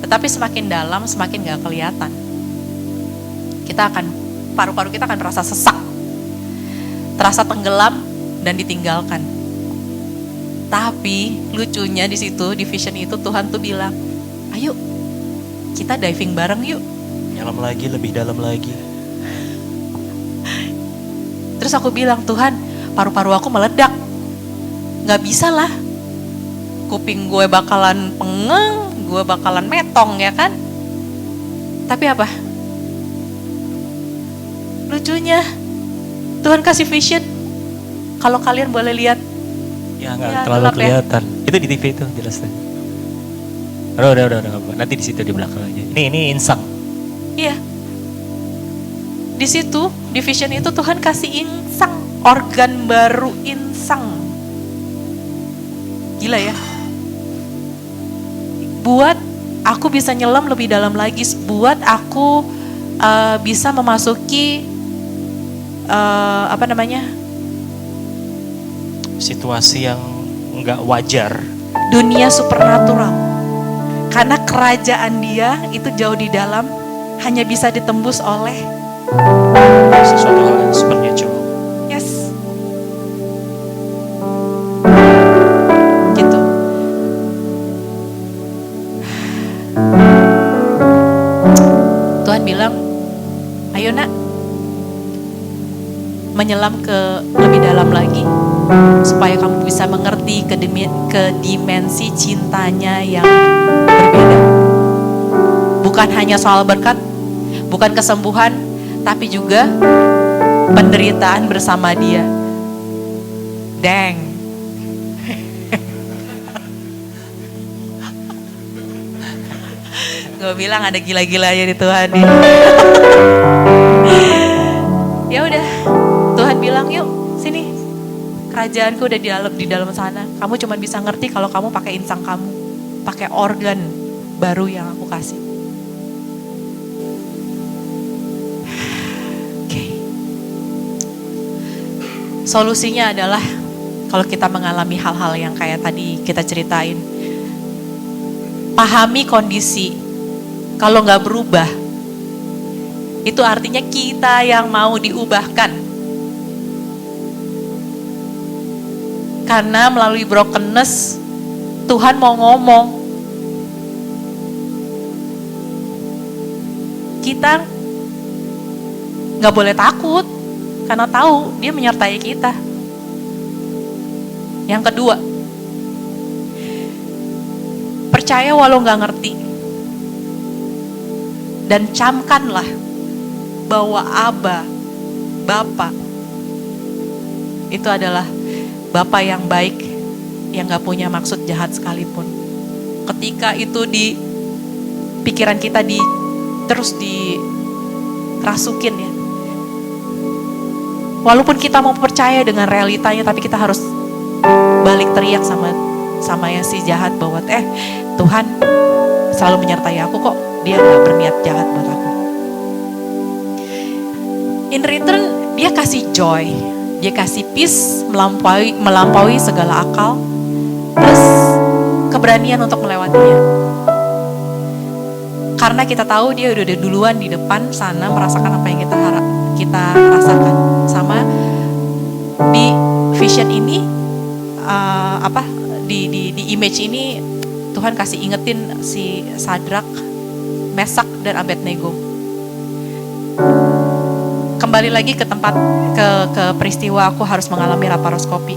Tetapi semakin dalam, semakin gak kelihatan. Paru-paru kita akan merasa sesak, terasa tenggelam dan ditinggalkan. Tapi lucunya di situ, di vision itu Tuhan tuh bilang, ayo kita diving bareng yuk. Nyelam lagi, lebih dalam lagi. Terus aku bilang, Tuhan, paru-paru aku meledak. Gak bisa lah. Kuping gue bakalan pengeng, gue bakalan metong ya kan. Tapi apa? Lucunya, Tuhan kasih vision. Kalau kalian boleh lihat. Ya nggak Ya, terlalu gelap ya. kelihatan. Itu di TV itu jelas deh. Udah, nggak apa. Nanti di situ di belakang aja. Ini insang. Iya. Di situ, di vision itu Tuhan kasih insang, organ baru insang. Gila ya. Buat aku bisa nyelam lebih dalam lagi, buat aku bisa memasuki Situasi yang nggak wajar. dunia supernatural. Karena kerajaan dia itu jauh di dalam, hanya bisa ditembus oleh Sesuatu hal yang supernatural. yes. Gitu. Tuhan bilang, ayo nak, menyelam ke lebih dalam lagi, supaya kamu bisa mengerti ke dimensi cintanya yang berbeda. Bukan hanya soal berkat, bukan kesembuhan, tapi juga penderitaan bersama dia. Dang. Gue bilang ada gila-gilanya di Tuhan nih. Ya udah, Tuhan bilang yuk sini, kerajaanku udah di dalam sana. Kamu cuma bisa ngerti kalau kamu pakai insang kamu, pakai organ baru yang aku kasih. Oke. Solusinya adalah kalau kita mengalami hal-hal yang kayak tadi kita ceritain, pahami kondisi. Kalau nggak berubah, itu artinya kita yang mau diubahkan. Karena melalui brokenness, Tuhan mau ngomong. Kita nggak boleh takut, karena tahu Dia menyertai kita. Yang kedua, percaya walau nggak ngerti. Dan camkanlah bahwa Aba, Bapa, itu adalah Bapa yang baik, yang gak punya maksud jahat sekalipun. Ketika itu di pikiran kita terus dirasukin ya. Walaupun kita mau percaya dengan realitanya, tapi kita harus balik teriak sama yang si jahat bahwa Tuhan selalu menyertai aku kok. Dia gak berniat jahat buat aku. In return, dia kasih joy, dia kasih peace, melampaui segala akal, plus keberanian untuk melewatinya. Karena kita tahu dia udah duluan di depan sana merasakan apa yang kita rasakan. Sama di vision ini, di image ini Tuhan kasih ingetin si Sadrak, Mesak dan Abednego. Kembali lagi ke tempat ke peristiwa aku harus mengalami laparoskopi.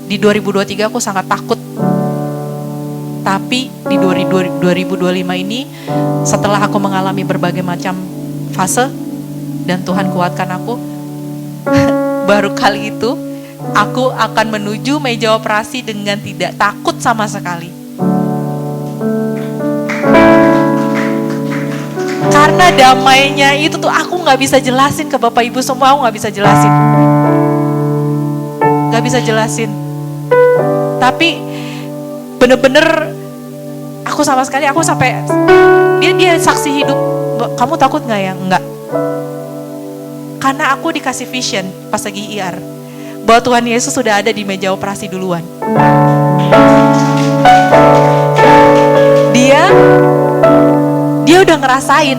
Di 2023 aku sangat takut. Tapi di 2025 ini setelah aku mengalami berbagai macam fase dan Tuhan kuatkan aku, baru kali itu aku akan menuju meja operasi dengan tidak takut sama sekali. Karena damainya itu tuh aku gak bisa jelasin ke Bapak Ibu semua, aku gak bisa jelasin. Gak bisa jelasin. Tapi bener-bener aku sampai dia saksi hidup. Kamu takut gak ya? Enggak. Karena aku dikasih vision pas lagi IR bahwa Tuhan Yesus sudah ada di meja operasi duluan. Dia udah ngerasain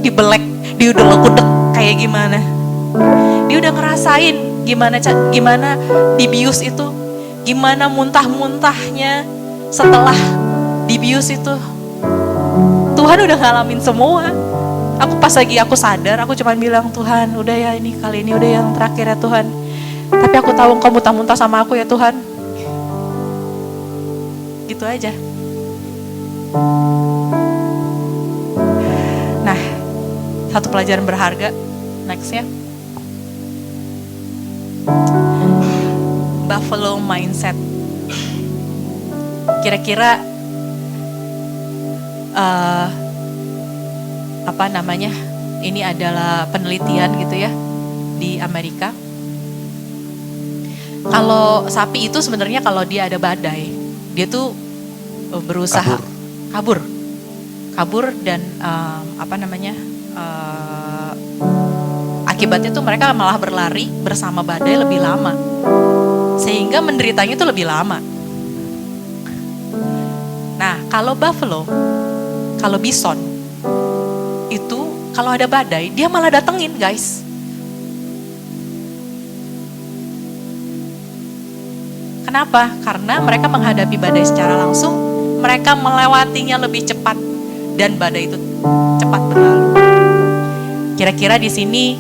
dibelek, dia udah lekudek kayak gimana. Dia udah ngerasain gimana dibius itu. Gimana muntah-muntahnya setelah dibius itu. Tuhan udah ngalamin semua. Aku pas lagi aku sadar, aku cuma bilang, Tuhan udah ya, ini kali ini udah yang terakhir ya Tuhan. Tapi aku tahu Engkau muntah-muntah sama aku ya Tuhan. Gitu aja. Nah, satu pelajaran berharga. Next ya. Buffalo mindset. Kira-kira apa namanya? Ini adalah penelitian gitu ya di Amerika. Kalau sapi itu sebenarnya kalau dia ada badai, dia tuh berusaha kabur dan apa namanya? Akibatnya tuh mereka malah berlari bersama badai lebih lama, sehingga menderitanya tuh lebih lama. Nah, kalau buffalo, kalau bison, itu kalau ada badai, dia malah datengin guys. Kenapa? Karena mereka menghadapi badai secara langsung, mereka melewatinya lebih cepat, dan badai itu cepat berlalu. Kira-kira di sini,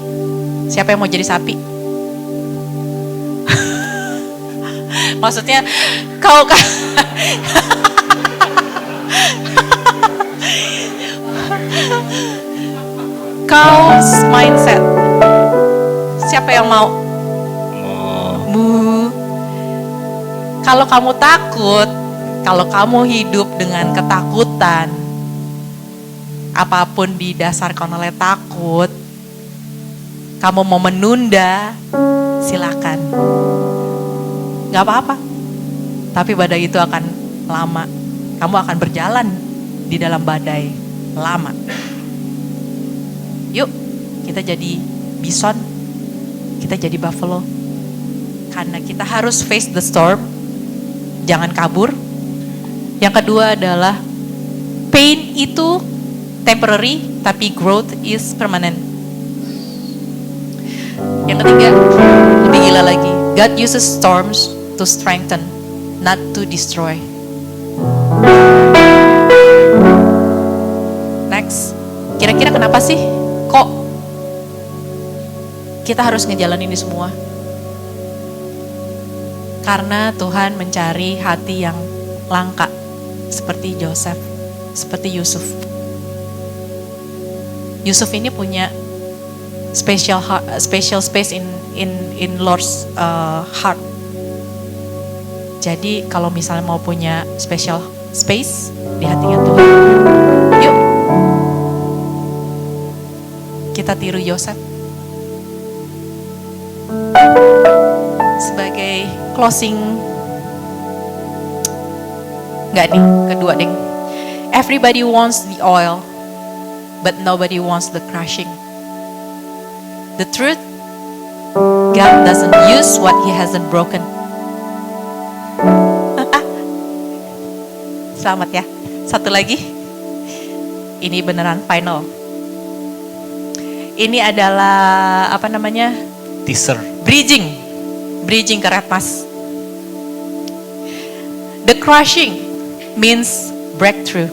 siapa yang mau jadi sapi? Maksudnya, kau kan... Cows mindset. Siapa yang mau? Kalau kamu takut, kalau kamu hidup dengan ketakutan, apapun didasarkan oleh takut, kamu mau menunda, silakan. Gak apa-apa. Tapi badai itu akan lama. Kamu akan berjalan di dalam badai lama. Yuk, kita jadi bison, kita jadi buffalo. Karena kita harus face the storm, jangan kabur. Yang kedua adalah pain itu temporary, tapi growth is permanent. Yang ketiga, lebih gila lagi. God uses storms to strengthen, not to destroy. Next, kira-kira kenapa sih kok kita harus ngejalanin ini semua? Karena Tuhan mencari hati yang langka, seperti Joseph, seperti Yusuf. Yusuf ini punya special space in Lord's heart. Jadi kalau misalnya mau punya special space di hatinya Tuhan, yuk kita tiru Yosef. Sebagai closing, enggak nih, kedua deh. Everybody wants the oil, but nobody wants the crushing. The truth, God doesn't use what He hasn't broken. Selamat ya. Satu lagi. Ini beneran final. Ini adalah apa namanya? Teaser. Bridging ke Redmas. The crushing means breakthrough.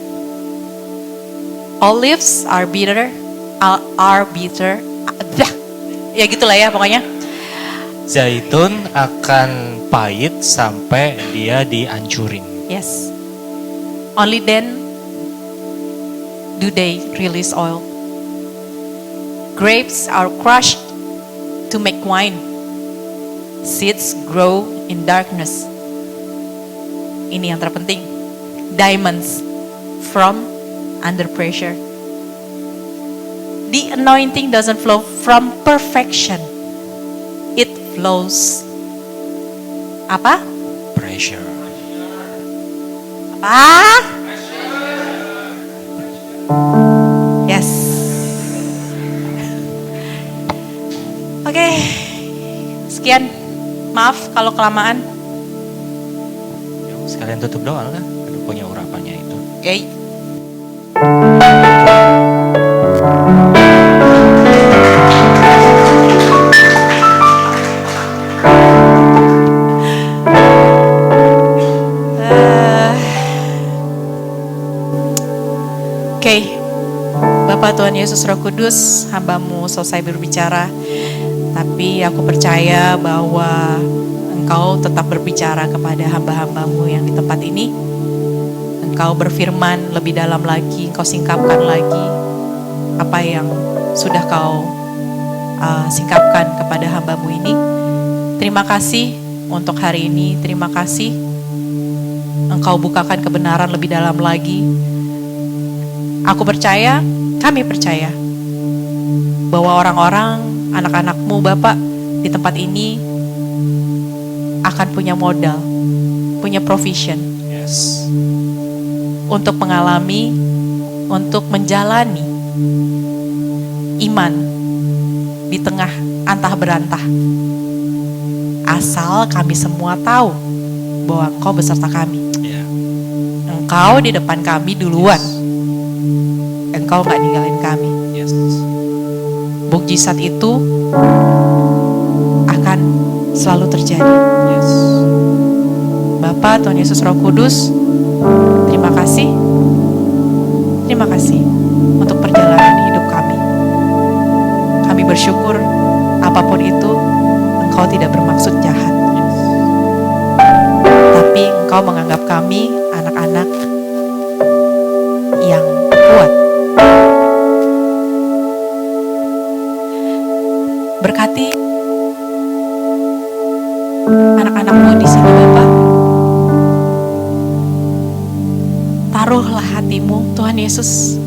Olives are bitter. Ya gitulah ya pokoknya. Zaitun akan pahit sampai dia dihancurin. Yes. Only then do they release oil. Grapes are crushed to make wine. Seeds grow in darkness. Ini yang terpenting. Diamonds from under pressure. The anointing doesn't flow from perfection. It flows apa? Pressure. Apa? Yes. Oke. Sekian. Maaf kalau kelamaan. Sekalian tutup doa lah. Ada punya urapannya itu. Yay. Bapa, Tuhan Yesus, Roh Kudus, hamba-Mu selesai berbicara, tapi aku percaya bahwa Engkau tetap berbicara kepada hamba-hamba-Mu yang di tempat ini. Engkau berfirman lebih dalam lagi, Engkau singkapkan lagi apa yang sudah Kau singkapkan kepada hamba-Mu ini. Terima kasih untuk hari ini, terima kasih Engkau bukakan kebenaran lebih dalam lagi. Aku percaya, kami percaya bahwa orang-orang, anak-anak-Mu Bapak di tempat ini akan punya modal, punya provision Yes. untuk mengalami, untuk menjalani iman di tengah antah berantah. Asal kami semua tahu bahwa Engkau beserta kami. Ya. Engkau di depan kami duluan. Engkau gak ninggalin kami. Yes. Mukjizat itu akan selalu terjadi. Yes. Bapa, Tuhan Yesus, Roh Kudus, terima kasih. Terima kasih untuk perjalanan hidup kami. Kami bersyukur apapun itu Engkau tidak bermaksud jahat. Tapi Engkau menganggap kami anak-anak yang kuat. Berkati anak-anak-Mu di sini Bapak. Taruhlah hatimu Tuhan Yesus